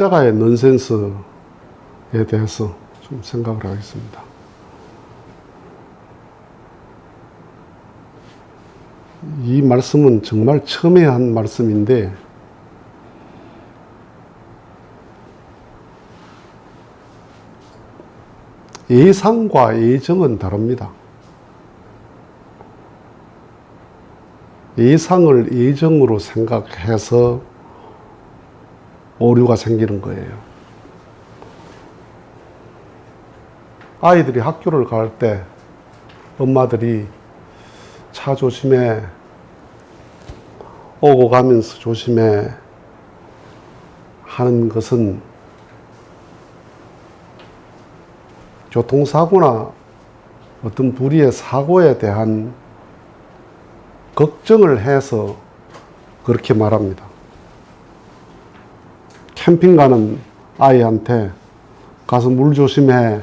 십자가의 넌센스에 대해서 좀 생각을 하겠습니다. 이 말씀은 정말 처음에 한 말씀인데 예상과 예정은 다릅니다. 예상을 예정으로 생각해서 오류가 생기는 거예요. 아이들이 학교를 갈 때 엄마들이 차 조심해, 오고 가면서 조심해 하는 것은 교통사고나 어떤 불의의 사고에 대한 걱정을 해서 그렇게 말합니다. 캠핑 가는 아이한테 가서 물 조심해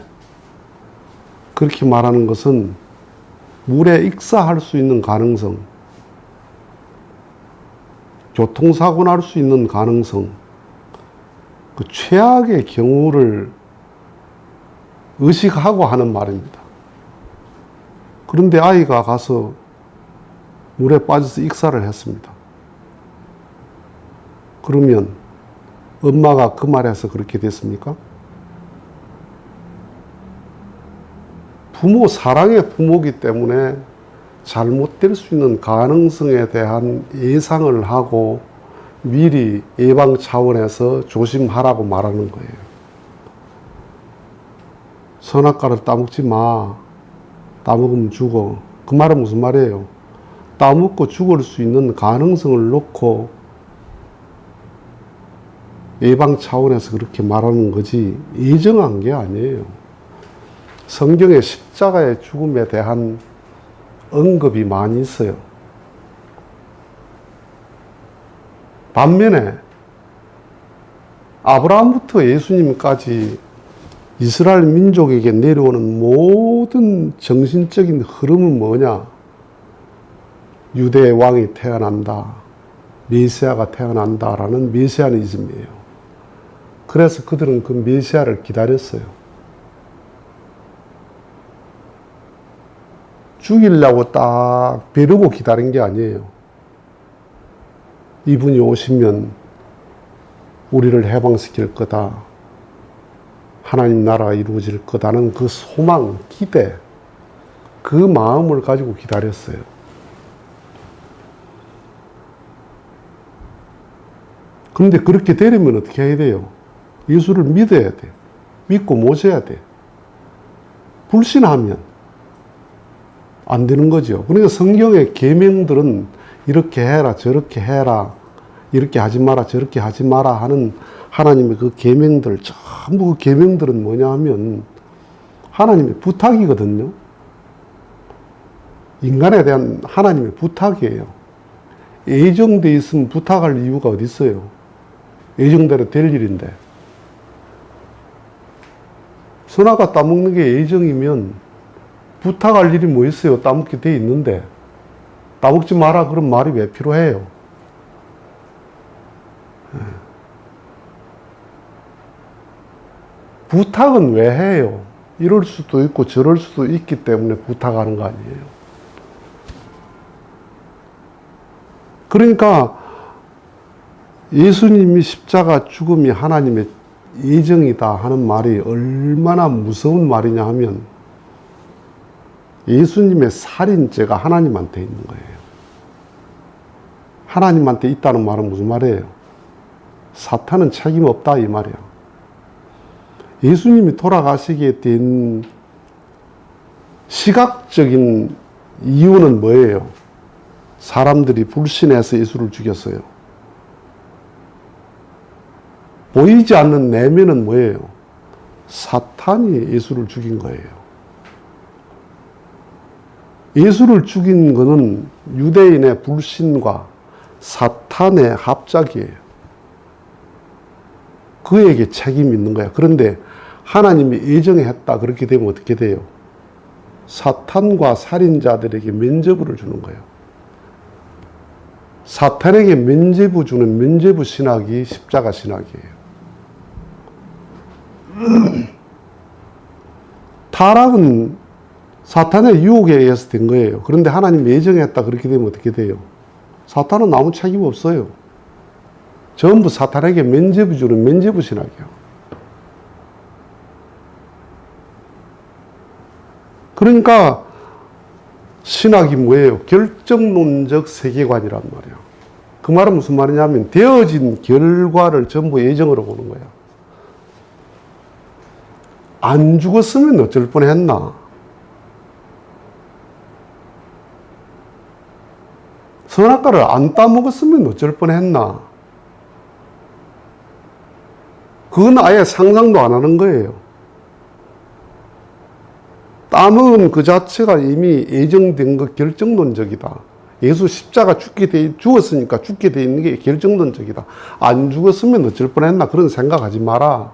그렇게 말하는 것은 물에 익사할 수 있는 가능성, 교통사고 날 수 있는 가능성, 그 최악의 경우를 의식하고 하는 말입니다. 그런데 아이가 가서 물에 빠져서 익사를 했습니다. 그러면 엄마가 그 말에서 그렇게 됐습니까? 부모, 사랑의 부모이기 때문에 잘못될 수 있는 가능성에 대한 예상을 하고 미리 예방 차원에서 조심하라고 말하는 거예요. 선악과를 따먹지 마. 따먹으면 죽어. 그 말은 무슨 말이에요? 따먹고 죽을 수 있는 가능성을 놓고 예방 차원에서 그렇게 말하는 거지 예정한 게 아니에요. 성경에 십자가의 죽음에 대한 언급이 많이 있어요. 반면에 아브라함부터 예수님까지 이스라엘 민족에게 내려오는 모든 정신적인 흐름은 뭐냐? 유대의 왕이 태어난다. 메시아가 태어난다라는 메시아니즘이에요. 그래서 그들은 그 메시아를 기다렸어요. 죽이려고 딱 벼르고 기다린 게 아니에요. 이분이 오시면 우리를 해방시킬 거다. 하나님 나라가 이루어질 거다는 그 소망, 기대, 그 마음을 가지고 기다렸어요. 그런데 그렇게 되려면 어떻게 해야 돼요? 예수를 믿어야 돼. 믿고 모셔야 돼. 불신하면 안 되는 거죠. 그러니까 성경의 계명들은 이렇게 해라, 저렇게 해라, 이렇게 하지 마라, 저렇게 하지 마라 하는 하나님의 그 계명들, 전부 그 계명들은 뭐냐 하면 하나님의 부탁이거든요. 인간에 대한 하나님의 부탁이에요. 예정돼 있으면 부탁할 이유가 어디 있어요? 예정대로 될 일인데. 선악과 따먹는 게 예정이면 부탁할 일이 뭐 있어요? 따먹게 돼 있는데. 따먹지 마라 그런 말이 왜 필요해요? 부탁은 왜 해요? 이럴 수도 있고 저럴 수도 있기 때문에 부탁하는 거 아니에요. 그러니까 예수님이 십자가 죽음이 하나님의 예정이다 하는 말이 얼마나 무서운 말이냐 하면 예수님의 살인죄가 하나님한테 있는 거예요. 하나님한테 있다는 말은 무슨 말이에요? 사탄은 책임 없다 이 말이야. 예수님이 돌아가시게 된 시각적인 이유는 뭐예요? 사람들이 불신해서 예수를 죽였어요. 보이지 않는 내면은 뭐예요? 사탄이 예수를 죽인 거예요. 예수를 죽인 것은 유대인의 불신과 사탄의 합작이에요. 그에게 책임이 있는 거야. 그런데 하나님이 예정했다 그렇게 되면 어떻게 돼요? 사탄과 살인자들에게 면죄부를 주는 거예요. 사탄에게 면죄부 주는 면죄부 신학이 십자가 신학이에요. 타락은 사탄의 유혹에 의해서 된 거예요. 그런데 하나님이 예정했다 그렇게 되면 어떻게 돼요? 사탄은 아무 책임 없어요. 전부 사탄에게 면죄부 주는 면죄부 신학이에요. 그러니까 신학이 뭐예요? 결정론적 세계관이란 말이에요. 그 말은 무슨 말이냐면 되어진 결과를 전부 예정으로 보는 거예요. 안 죽었으면 어쩔 뻔했나? 선악과를 안 따먹었으면 어쩔 뻔했나? 그건 아예 상상도 안 하는 거예요. 따먹은 그 자체가 이미 예정된 것 결정론적이다. 예수 십자가 죽었으니까 죽게 돼 있는 게 결정론적이다. 안 죽었으면 어쩔 뻔했나? 그런 생각하지 마라.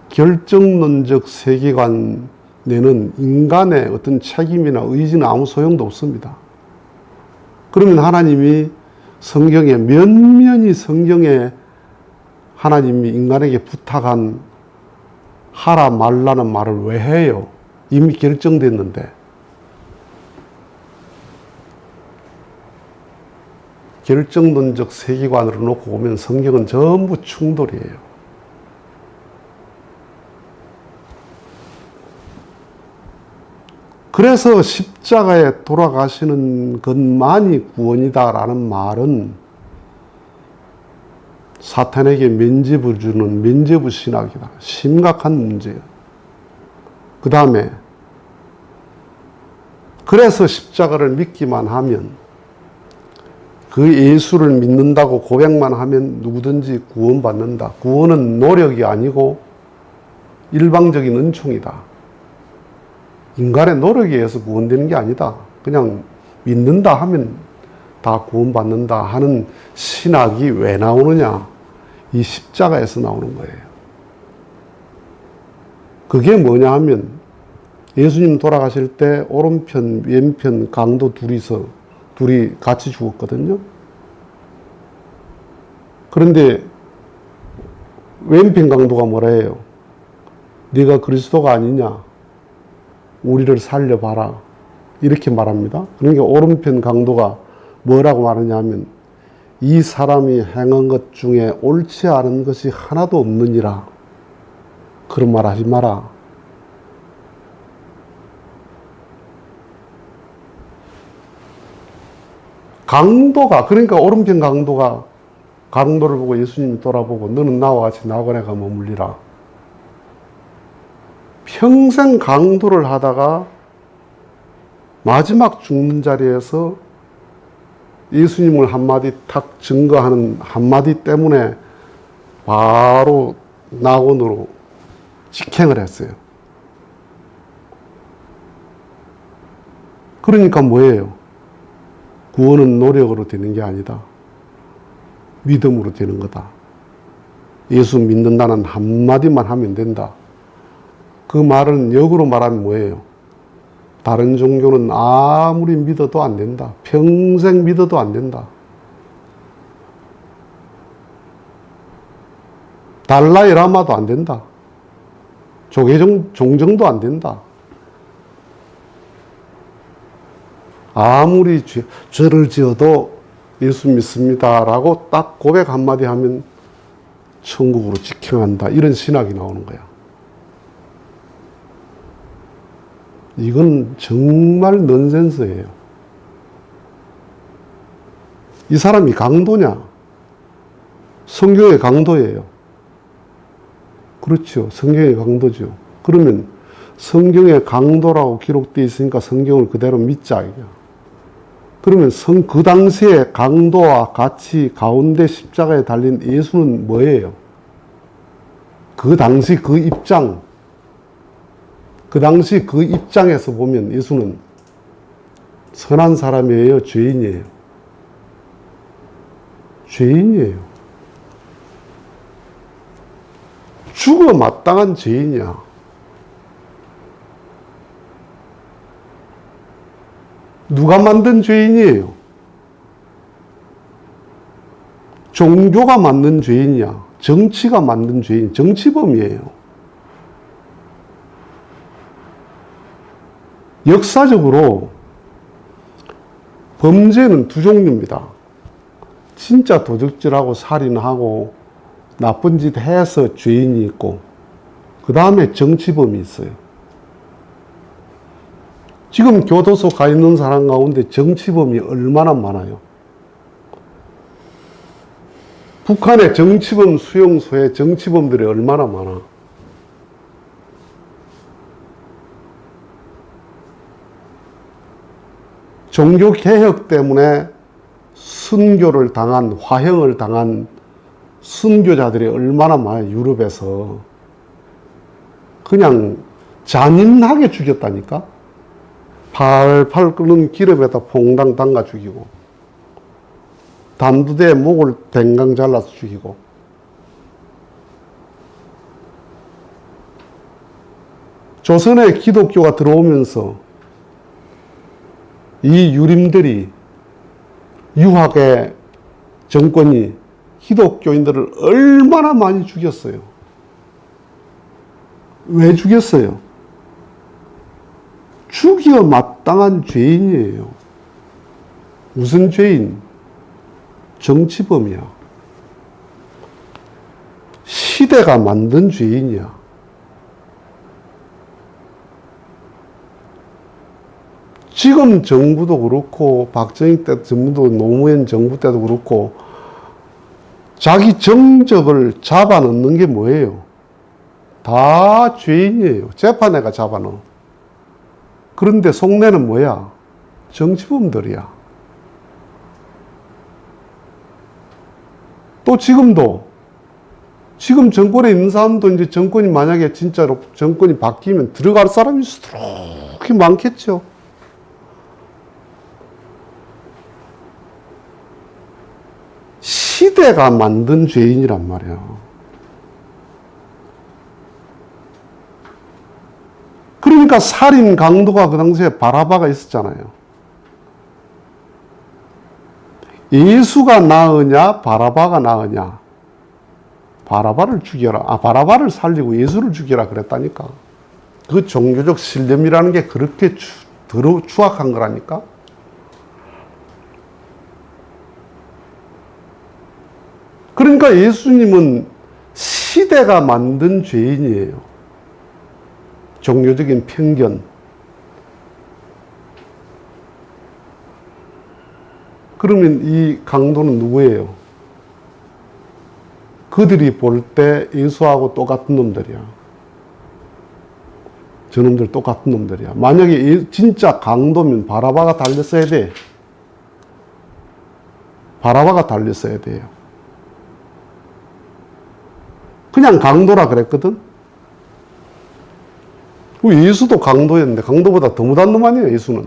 결정론적 세계관 내는 인간의 어떤 책임이나 의지는 아무 소용도 없습니다. 그러면 하나님이 성경에 면면이 성경에 하나님이 인간에게 부탁한 하라 말라는 말을 왜 해요? 이미 결정됐는데. 결정론적 세계관으로 놓고 보면 성경은 전부 충돌이에요. 그래서 십자가에 돌아가시는 것만이 구원이다라는 말은 사탄에게 면죄부 주는 면죄부 신학이다. 심각한 문제예요. 그 다음에 그래서 십자가를 믿기만 하면 그 예수를 믿는다고 고백만 하면 누구든지 구원받는다. 구원은 노력이 아니고 일방적인 은총이다. 인간의 노력에 의해서 구원되는 게 아니다. 그냥 믿는다 하면 다 구원받는다 하는 신학이 왜 나오느냐? 이 십자가에서 나오는 거예요. 그게 뭐냐 하면 예수님 돌아가실 때 오른편, 왼편 강도 둘이 같이 죽었거든요. 그런데 왼편 강도가 뭐라 해요? 네가 그리스도가 아니냐? 우리를 살려봐라. 이렇게 말합니다. 그러니까 오른편 강도가 뭐라고 말하냐 하면 이 사람이 행한 것 중에 옳지 않은 것이 하나도 없느니라. 그런 말 하지 마라. 강도가, 그러니까 오른편 강도가 강도를 보고 예수님이 돌아보고 너는 나와 같이 낙원에 가 머물리라. 평생 강도를 하다가 마지막 죽는 자리에서 예수님을 한마디 탁 증거하는 한마디 때문에 바로 낙원으로 직행을 했어요. 그러니까 뭐예요? 구원은 노력으로 되는 게 아니다. 믿음으로 되는 거다. 예수 믿는다는 한마디만 하면 된다. 그 말은 역으로 말하면 뭐예요? 다른 종교는 아무리 믿어도 안 된다. 평생 믿어도 안 된다. 달라이 라마도 안 된다. 종정도 안 된다. 아무리 죄를 지어도 예수 믿습니다라고 딱 고백 한마디 하면 천국으로 직행한다. 이런 신학이 나오는 거야. 이건 정말 넌센스예요. 이 사람이 강도냐? 성경의 강도예요. 그렇죠. 성경의 강도죠. 그러면 성경의 강도라고 기록되어 있으니까 성경을 그대로 믿자. 그러면 그 당시에 강도와 같이 가운데 십자가에 달린 예수는 뭐예요? 그 당시 그 입장, 그 당시 그 입장에서 보면 예수는 선한 사람이에요? 죄인이에요? 죄인이에요. 죽어 마땅한 죄인이야. 누가 만든 죄인이에요? 종교가 만든 죄인이야. 정치가 만든 죄인, 정치범이에요. 역사적으로 범죄는 두 종류입니다. 진짜 도적질하고 살인하고 나쁜 짓 해서 죄인이 있고, 그 다음에 정치범이 있어요. 지금 교도소 가 있는 사람 가운데 정치범이 얼마나 많아요. 북한의 정치범 수용소에 정치범들이 얼마나 많아. 종교개혁 때문에 순교를 당한, 화형을 당한 순교자들이 얼마나 많아요. 유럽에서. 그냥 잔인하게 죽였다니까. 팔팔 끓는 기름에다 퐁당 담가 죽이고, 단두대에 목을 댕강 잘라서 죽이고. 조선에 기독교가 들어오면서 이 유림들이, 유학의 정권이 기독교인들을 얼마나 많이 죽였어요. 왜 죽였어요? 죽여 마땅한 죄인이에요. 무슨 죄인? 정치범이야. 시대가 만든 죄인이야. 지금 정부도 그렇고, 박정희 때 정부도, 노무현 정부 때도 그렇고, 자기 정적을 잡아넣는 게 뭐예요? 다 죄인이에요. 재판에가 잡아넣어. 그런데 속내는 뭐야? 정치범들이야. 또 지금도, 지금 정권에 있는 사람도 이제 정권이 만약에 진짜로 정권이 바뀌면 들어갈 사람이 수두룩히 많겠죠. 시대가 만든 죄인이란 말이야. 그러니까 살인 강도가 그 당시에 바라바가 있었잖아요. 예수가 나으냐, 바라바가 나으냐. 바라바를 죽여라. 바라바를 살리고 예수를 죽여라 그랬다니까. 그 종교적 신념이라는 게 그렇게 추악한 거라니까. 그러니까 예수님은 시대가 만든 죄인이에요. 종교적인 편견. 그러면 이 강도는 누구예요? 그들이 볼 때 예수하고 똑같은 놈들이야. 저놈들 똑같은 놈들이야. 만약에 진짜 강도면 바라바가 달렸어야 돼. 바라바가 달렸어야 돼요. 그냥 강도라 그랬거든? 예수도 강도였는데 강도보다 더 못한 놈 아니에요, 예수는.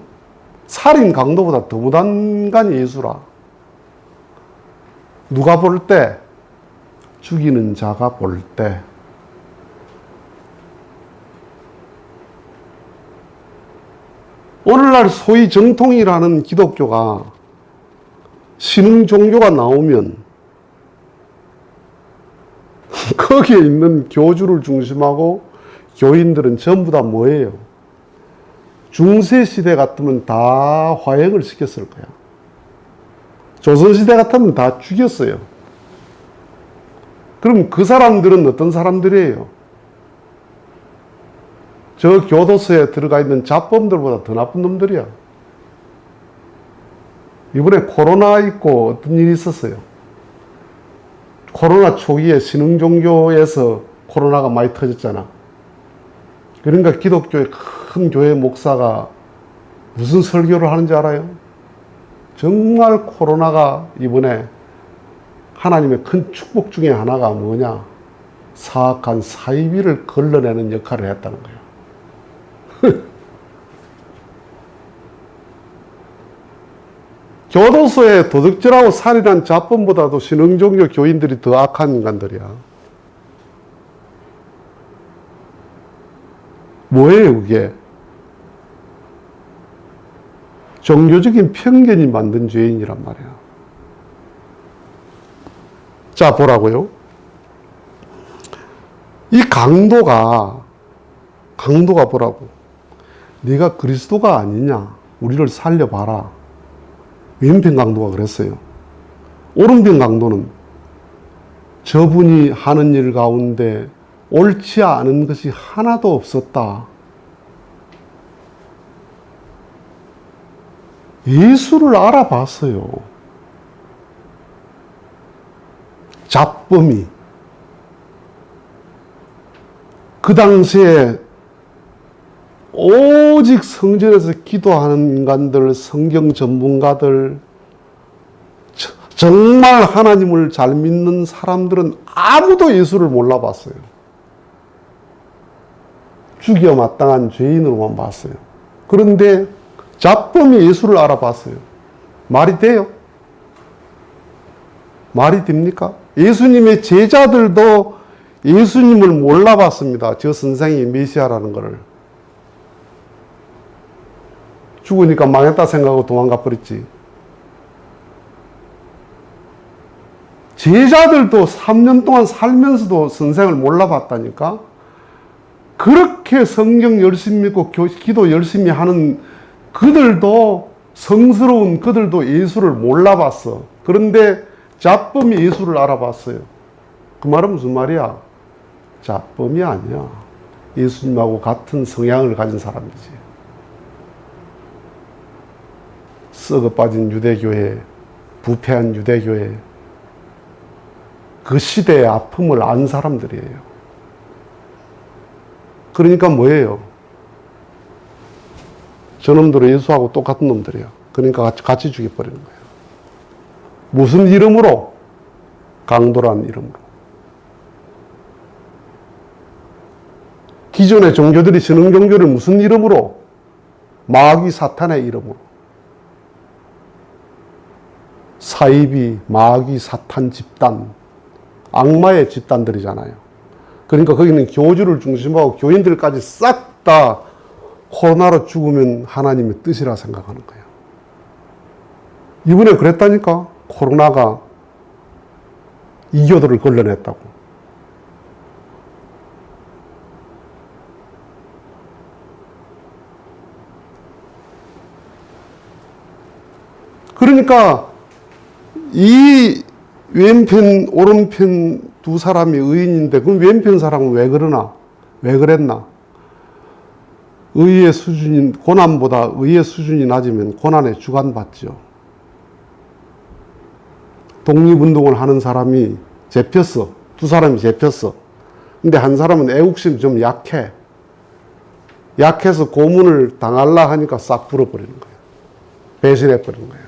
살인 강도보다 더 못한 간이 예수라. 누가 볼 때? 죽이는 자가 볼 때. 오늘날 소위 정통이라는 기독교가 신흥 종교가 나오면 거기에 있는 교주를 중심하고 교인들은 전부 다 뭐예요? 중세시대 같으면 다 화형을 시켰을 거야. 조선시대 같으면 다 죽였어요. 그럼 그 사람들은 어떤 사람들이에요? 저 교도소에 들어가 있는 잡범들보다 더 나쁜 놈들이야. 이번에 코로나 있고 어떤 일이 있었어요? 코로나 초기에 신흥종교에서 코로나가 많이 터졌잖아. 그러니까 기독교의 큰 교회 목사가 무슨 설교를 하는지 알아요? 정말 코로나가 이번에 하나님의 큰 축복 중에 하나가 뭐냐? 사악한 사이비를 걸러내는 역할을 했다는 거예요. 교도소에 도둑질하고 살인한 잡범보다도 신흥종교 교인들이 더 악한 인간들이야. 뭐예요, 그게? 종교적인 편견이 만든 죄인이란 말이야. 자, 보라고요. 이 강도가 보라고. 네가 그리스도가 아니냐. 우리를 살려봐라. 왼편 강도가 그랬어요. 오른편 강도는 저분이 하는 일 가운데 옳지 않은 것이 하나도 없었다. 예수를 알아봤어요. 잡범이. 그 당시에 오직 성전에서 기도하는 인간들, 성경 전문가들, 정말 하나님을 잘 믿는 사람들은 아무도 예수를 몰라봤어요. 죽여 마땅한 죄인으로만 봤어요. 그런데 잡범이 예수를 알아봤어요. 말이 돼요? 말이 됩니까? 예수님의 제자들도 예수님을 몰라봤습니다. 저 선생이 메시아라는 것을. 죽으니까 망했다 생각하고 도망가 버렸지. 제자들도 3년 동안 살면서도 선생을 몰라봤다니까. 그렇게 성경 열심히 읽고 기도 열심히 하는 그들도, 성스러운 그들도 예수를 몰라봤어. 그런데 잡범이 예수를 알아봤어요. 그 말은 무슨 말이야? 잡범이 아니야. 예수님하고 같은 성향을 가진 사람이지. 썩어 빠진 유대교회, 부패한 유대교회, 그 시대의 아픔을 안 사람들이에요. 그러니까 뭐예요? 저놈들은 예수하고 똑같은 놈들이에요. 그러니까 같이 죽여버리는 거예요. 무슨 이름으로? 강도란 이름으로. 기존의 종교들이 신흥 종교를 무슨 이름으로? 마귀 사탄의 이름으로. 사이비, 마귀, 사탄 집단, 악마의 집단들이잖아요. 그러니까 거기는 교주를 중심하고 교인들까지 싹 다 코로나로 죽으면 하나님의 뜻이라 생각하는 거예요. 이번에 그랬다니까. 코로나가 이교도를 걸러냈다고. 그러니까 이 왼편 오른편 두 사람이 의인인데 그럼 왼편 사람은 왜 그러나? 왜 그랬나? 의의 수준이, 고난보다 의의 수준이 낮으면 고난에 주관받죠. 독립운동을 하는 사람이 잡혔어. 두 사람이 잡혔어. 근데 한 사람은 애국심이 좀 약해. 약해서 고문을 당할라 하니까 싹 불어버리는 거예요. 배신해버리는 거예요.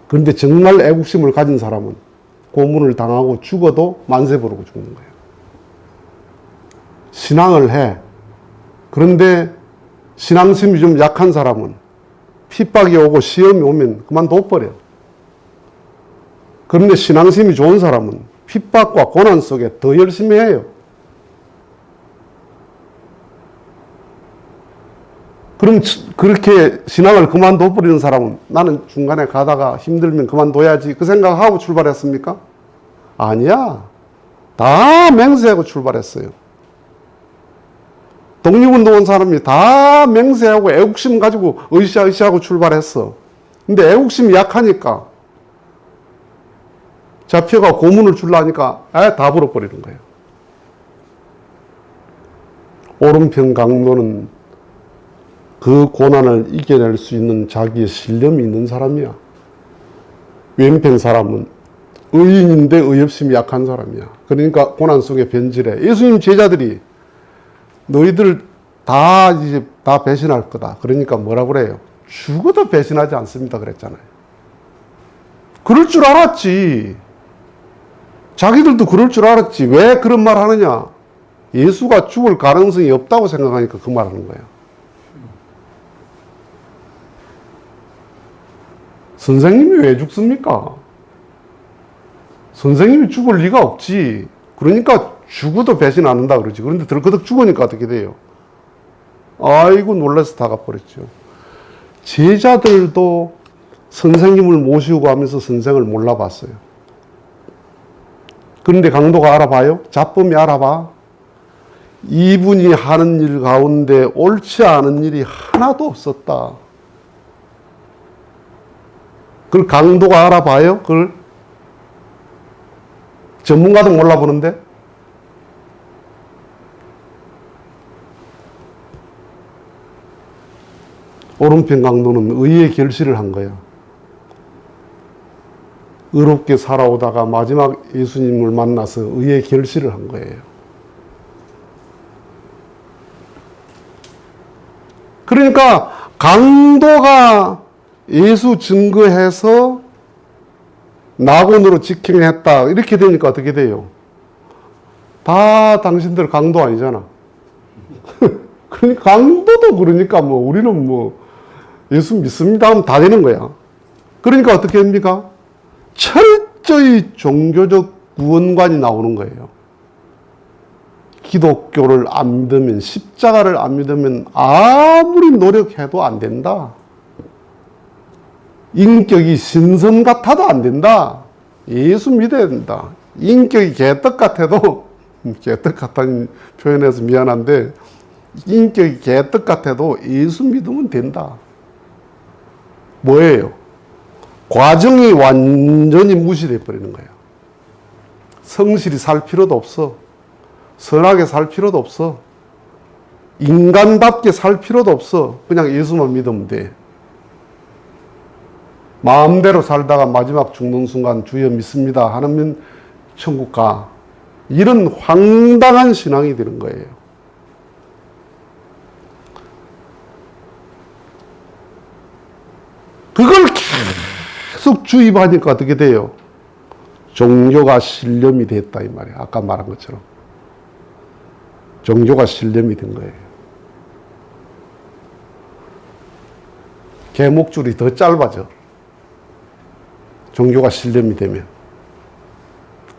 그런데 정말 애국심을 가진 사람은 고문을 당하고 죽어도 만세 부르고 죽는 거예요. 신앙을 해. 그런데 신앙심이 좀 약한 사람은 핍박이 오고 시험이 오면 그만둬버려. 그런데 신앙심이 좋은 사람은 핍박과 고난 속에 더 열심히 해요. 그럼 그렇게 신앙을 그만둬버리는 사람은 나는 중간에 가다가 힘들면 그만둬야지 그 생각하고 출발했습니까? 아니야. 다 맹세하고 출발했어요. 독립운동 온 사람이 다 맹세하고 애국심 가지고 으쌰으쌰하고 출발했어. 근데 애국심이 약하니까 잡혀가 고문을 주려니까 다 불어버리는 거예요. 오른편 강도는 그 고난을 이겨낼 수 있는 자기의 신념이 있는 사람이야. 왼편 사람은 의인인데 의협심이 약한 사람이야. 그러니까 고난 속에 변질해. 예수님 제자들이 너희들 다 이제 다 배신할 거다. 그러니까 뭐라 그래요? 죽어도 배신하지 않습니다. 그랬잖아요. 그럴 줄 알았지. 자기들도 그럴 줄 알았지. 왜 그런 말 하느냐? 예수가 죽을 가능성이 없다고 생각하니까 그 말 하는 거예요. 선생님이 왜 죽습니까? 선생님이 죽을 리가 없지. 그러니까 죽어도 배신 안 한다 그러지. 그런데 덜커덕 죽으니까 어떻게 돼요? 아이고 놀라서 다 가버렸죠. 제자들도 선생님을 모시고 가면서 선생을 몰라봤어요. 그런데 강도가 알아봐요? 자범이 알아봐? 이분이 하는 일 가운데 옳지 않은 일이 하나도 없었다. 그걸 강도가 알아봐요? 그걸 전문가도 몰라보는데? 오른편 강도는 의의 결실을 한 거야. 의롭게 살아오다가 마지막 예수님을 만나서 의의 결실을 한 거예요. 그러니까 강도가 예수 증거해서 낙원으로 직행했다. 이렇게 되니까 어떻게 돼요? 다 당신들 강도 아니잖아. 그러니까 강도도 그러니까 뭐 우리는 뭐 예수 믿습니다 하면 다 되는 거야. 그러니까 어떻게 됩니까? 철저히 종교적 구원관이 나오는 거예요. 기독교를 안 믿으면, 십자가를 안 믿으면 아무리 노력해도 안 된다. 인격이 신선 같아도 안 된다. 예수 믿어야 된다. 인격이 개떡 같아도, 개떡 같다는 표현에서 미안한데, 인격이 개떡 같아도 예수 믿으면 된다. 뭐예요? 과정이 완전히 무시돼 버리는 거예요. 성실히 살 필요도 없어. 선하게 살 필요도 없어. 인간답게 살 필요도 없어. 그냥 예수만 믿으면 돼. 마음대로 살다가 마지막 죽는 순간 주여 믿습니다 하면 천국 가. 이런 황당한 신앙이 되는 거예요. 그걸 계속 주입하니까 어떻게 돼요? 종교가 신념이 됐다 이 말이에요. 아까 말한 것처럼. 종교가 신념이 된 거예요. 개목줄이 더 짧아져. 종교가 신념이 되면.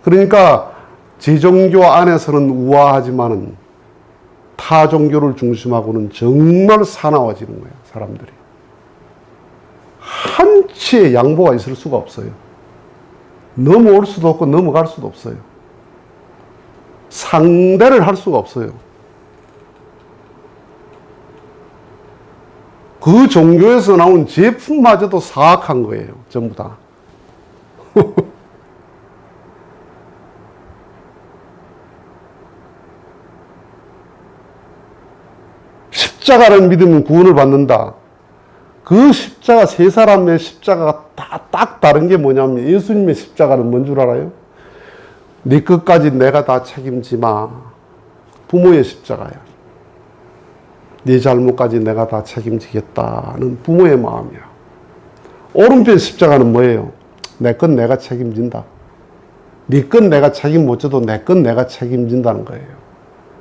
그러니까 제 종교 안에서는 우아하지만은 타 종교를 중심하고는 정말 사나워지는 거예요. 사람들이. 한치의 양보가 있을 수가 없어요. 넘어올 수도 없고 넘어갈 수도 없어요. 상대를 할 수가 없어요. 그 종교에서 나온 제품마저도 사악한 거예요. 전부 다. 십자가를 믿으면 구원을 받는다. 그 십자가, 세 사람의 십자가가 다 딱 다른 게 뭐냐면 예수님의 십자가는 뭔 줄 알아요? 네 것까지 내가 다 책임지 마. 부모의 십자가야. 네 잘못까지 내가 다 책임지겠다는 부모의 마음이야. 오른편 십자가는 뭐예요? 내 건 내가 책임진다. 네 건 내가 책임 못 져도 내 건 내가 책임진다는 거예요.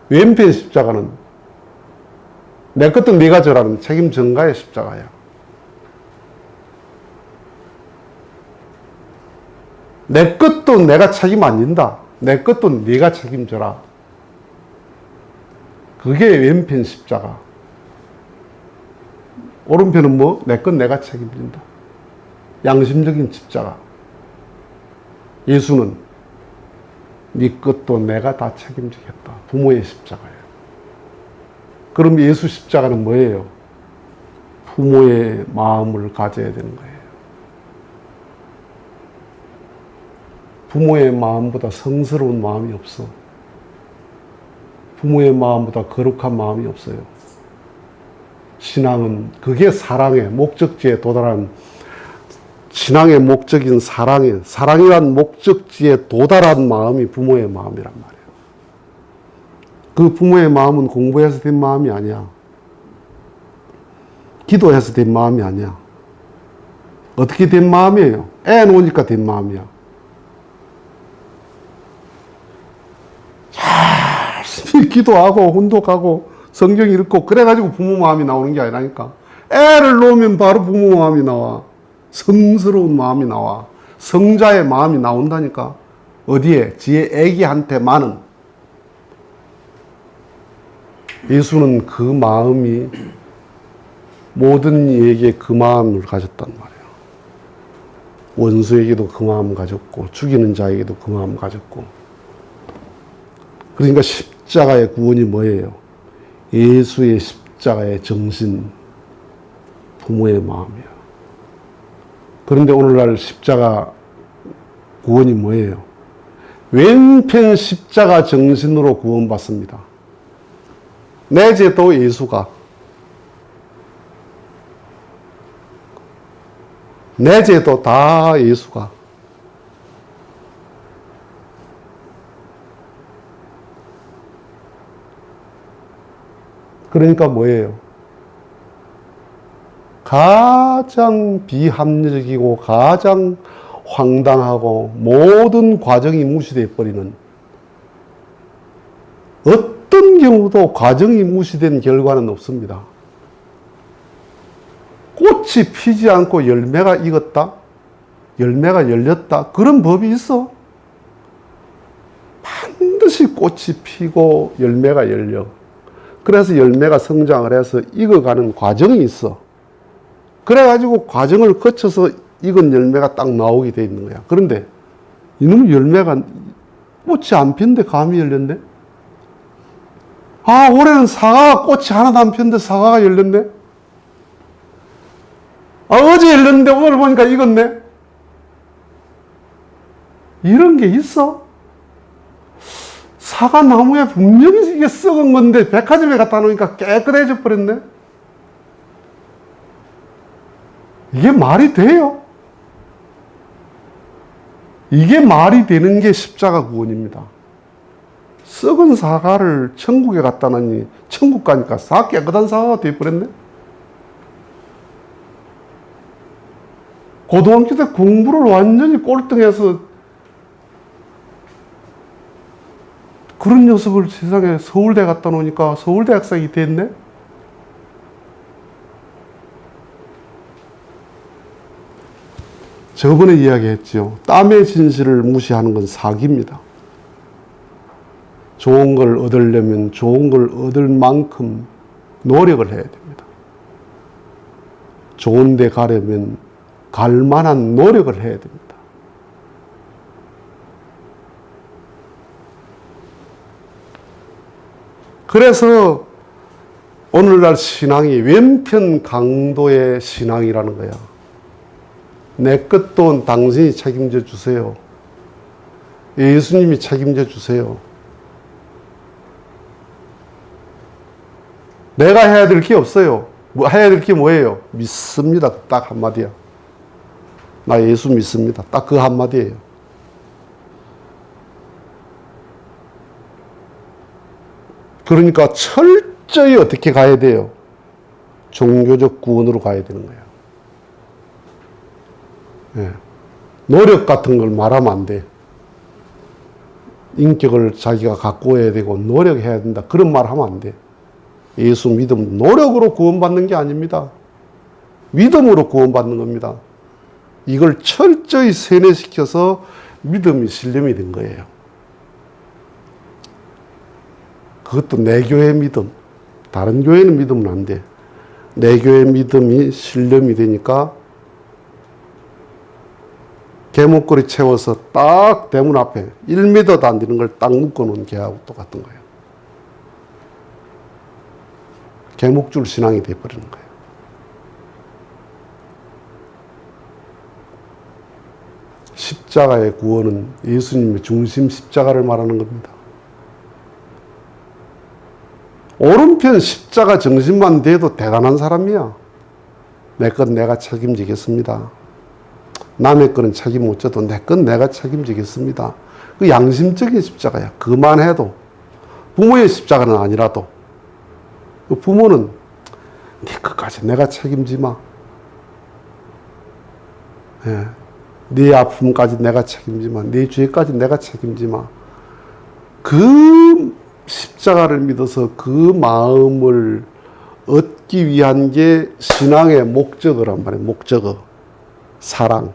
왼편 십자가는 내 것도 네가 져라는 책임 전가의 십자가야. 내 것도 내가 책임 안 진다. 내 것도 네가 책임져라. 그게 왼편 십자가. 오른편은 뭐? 내 건 내가 책임진다. 양심적인 십자가. 예수는 네 것도 내가 다 책임지겠다. 부모의 십자가예요. 그럼 예수 십자가는 뭐예요? 부모의 마음을 가져야 되는 거예요. 부모의 마음보다 성스러운 마음이 없어. 부모의 마음보다 거룩한 마음이 없어요. 신앙은 그게 사랑의 목적지에 도달한, 신앙의 목적인 사랑이란 목적지에 도달한 마음이 부모의 마음이란 말이에요. 그 부모의 마음은 공부해서 된 마음이 아니야. 기도해서 된 마음이 아니야. 어떻게 된 마음이에요? 애 놓으니까 된 마음이야. 열심히 기도하고 혼독하고 성경 읽고 그래가지고 부모 마음이 나오는 게 아니라니까. 애를 놓으면 바로 부모 마음이 나와. 성스러운 마음이 나와. 성자의 마음이 나온다니까. 어디에? 지의 애기한테만은. 예수는 그 마음이 모든 이에게 그 마음을 가졌단 말이에요. 원수에게도 그 마음 가졌고 죽이는 자에게도 그 마음 가졌고 그러니까 십자가의 구원이 뭐예요? 예수의 십자가의 정신, 부모의 마음이야. 그런데 오늘날 십자가 구원이 뭐예요? 왼편 십자가 정신으로 구원받습니다. 내 죄도 예수가, 내 죄도 다 예수가. 그러니까 뭐예요? 가장 비합리적이고 가장 황당하고 모든 과정이 무시되어 버리는, 어떤 경우도 과정이 무시된 결과는 없습니다. 꽃이 피지 않고 열매가 익었다? 열매가 열렸다? 그런 법이 있어? 반드시 꽃이 피고 열매가 열려. 그래서 열매가 성장을 해서 익어가는 과정이 있어. 그래가지고 과정을 거쳐서 익은 열매가 딱 나오게 돼 있는 거야. 그런데 이놈의 열매가 꽃이 안 폈는데 감이 열렸네? 아, 올해는 사과가 꽃이 하나도 안 폈는데 사과가 열렸네? 아, 어제 열렸는데 오늘 보니까 익었네? 이런 게 있어? 사과 나무에 분명히 이게 썩은 건데 백화점에 갖다 놓으니까 깨끗해져 버렸네? 이게 말이 돼요? 이게 말이 되는 게 십자가 구원입니다. 썩은 사과를 천국에 갖다 놨니 천국 가니까 깨끗한 사과가 되어버렸네? 고등학교 때 공부를 완전히 꼴등해서 그런 녀석을 세상에 서울대 갖다 놓으니까 서울대 학생이 됐네? 저번에 이야기했죠. 땀의 진실을 무시하는 건 사기입니다. 좋은 걸 얻으려면 좋은 걸 얻을 만큼 노력을 해야 됩니다. 좋은 데 가려면 갈 만한 노력을 해야 됩니다. 그래서 오늘날 신앙이 왼편 강도의 신앙이라는 거야. 내 것도 당신이 책임져 주세요. 예수님이 책임져 주세요. 내가 해야 될 게 없어요. 해야 될 게 뭐예요? 믿습니다. 딱 한마디야. 나 예수 믿습니다. 딱 그 한마디예요. 그러니까 철저히 어떻게 가야 돼요? 종교적 구원으로 가야 되는 거예요. 예. 노력 같은 걸 말하면 안 돼. 인격을 자기가 갖고 와야 되고 노력해야 된다. 그런 말 하면 안 돼. 예수 믿음, 노력으로 구원받는 게 아닙니다. 믿음으로 구원받는 겁니다. 이걸 철저히 세뇌시켜서 믿음이 신념이 된 거예요. 그것도 내 교회 믿음. 다른 교회는 믿으면 안 돼. 내 교회 믿음이 신념이 되니까 개목걸이 채워서 딱 대문 앞에 1m도 안 되는 걸 딱 묶어놓은 개하고 똑같은 거예요. 개목줄 신앙이 되어버리는 거예요. 십자가의 구원은 예수님의 중심 십자가를 말하는 겁니다. 오른편 십자가 정신만 돼도 대단한 사람이야. 내 건 내가 책임지겠습니다. 남의 거는 책임 못 져도 내 건 내가 책임지겠습니다. 그 양심적인 십자가야. 그만해도. 부모의 십자가는 아니라도. 그 부모는 네 것까지 내가 책임지마. 예. 네 아픔까지 내가 책임지마. 네 죄까지 내가 책임지마. 그 십자가를 믿어서 그 마음을 얻기 위한 게 신앙의 목적어란 말이에요. 목적어. 사랑.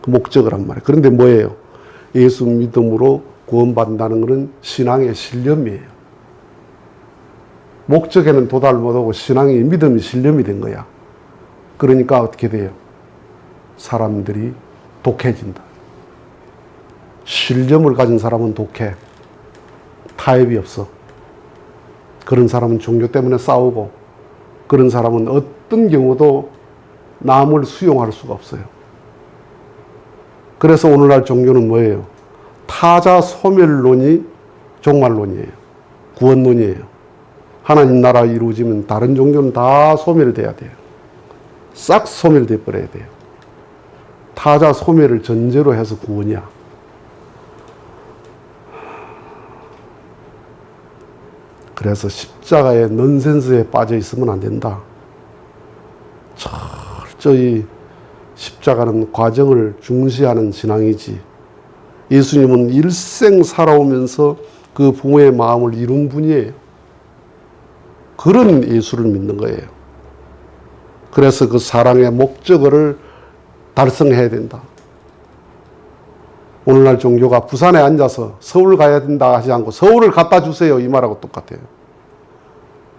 목적어란 말이에요. 그런데 뭐예요? 예수 믿음으로 구원받는다는 것은 신앙의 신념이에요. 목적에는 도달 못하고 신앙의 믿음이 신념이 된 거야. 그러니까 어떻게 돼요? 사람들이 독해진다. 신념을 가진 사람은 독해. 타협이 없어. 그런 사람은 종교 때문에 싸우고, 그런 사람은 어떤 경우도 남을 수용할 수가 없어요. 그래서 오늘날 종교는 뭐예요? 타자 소멸론이 종말론이에요. 구원론이에요. 하나님 나라 이루어지면 다른 종교는 다 소멸돼야 돼요. 싹 소멸돼 버려야 돼요. 타자 소멸을 전제로 해서 구원이야. 그래서 십자가의 넌센스에 빠져 있으면 안 된다. 철저히 십자가는 과정을 중시하는 신앙이지. 예수님은 일생 살아오면서 그 부모의 마음을 이룬 분이에요. 그런 예수를 믿는 거예요. 그래서 그 사랑의 목적을 달성해야 된다. 오늘날 종교가 부산에 앉아서 서울 가야 된다 하지 않고 서울을 갖다 주세요 이 말하고 똑같아요.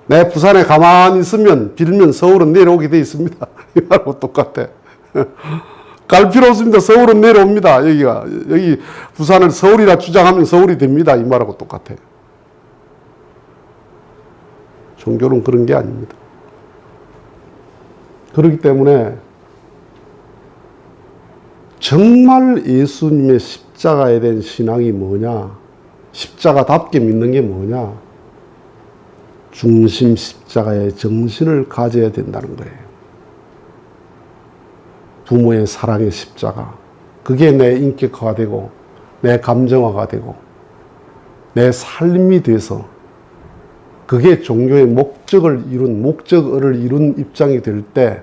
내 부산에 가만히 있으면 빌면 서울은 내려오게 돼 있습니다. 이 말하고 똑같아. 갈 필요 없습니다. 서울은 내려옵니다. 여기 부산을 서울이라 주장하면 서울이 됩니다. 이 말하고 똑같아. 종교는 그런 게 아닙니다. 그렇기 때문에 정말 예수님의 십자가에 대한 신앙이 뭐냐? 십자가답게 믿는 게 뭐냐? 중심 십자가의 정신을 가져야 된다는 거예요. 부모의 사랑의 십자가. 그게 내 인격화가 되고, 내 감정화가 되고, 내 삶이 돼서, 그게 종교의 목적을 이룬 입장이 될 때,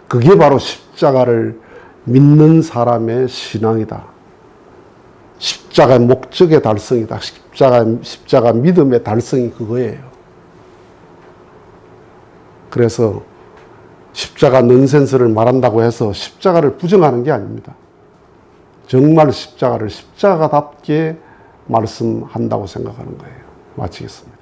그게 바로 십자가를 믿는 사람의 신앙이다. 십자가의 목적의 달성이다. 십자가 믿음의 달성이 그거예요. 그래서 십자가 넌센스를 말한다고 해서 십자가를 부정하는 게 아닙니다. 정말 십자가를 십자가답게 말씀한다고 생각하는 거예요. 마치겠습니다.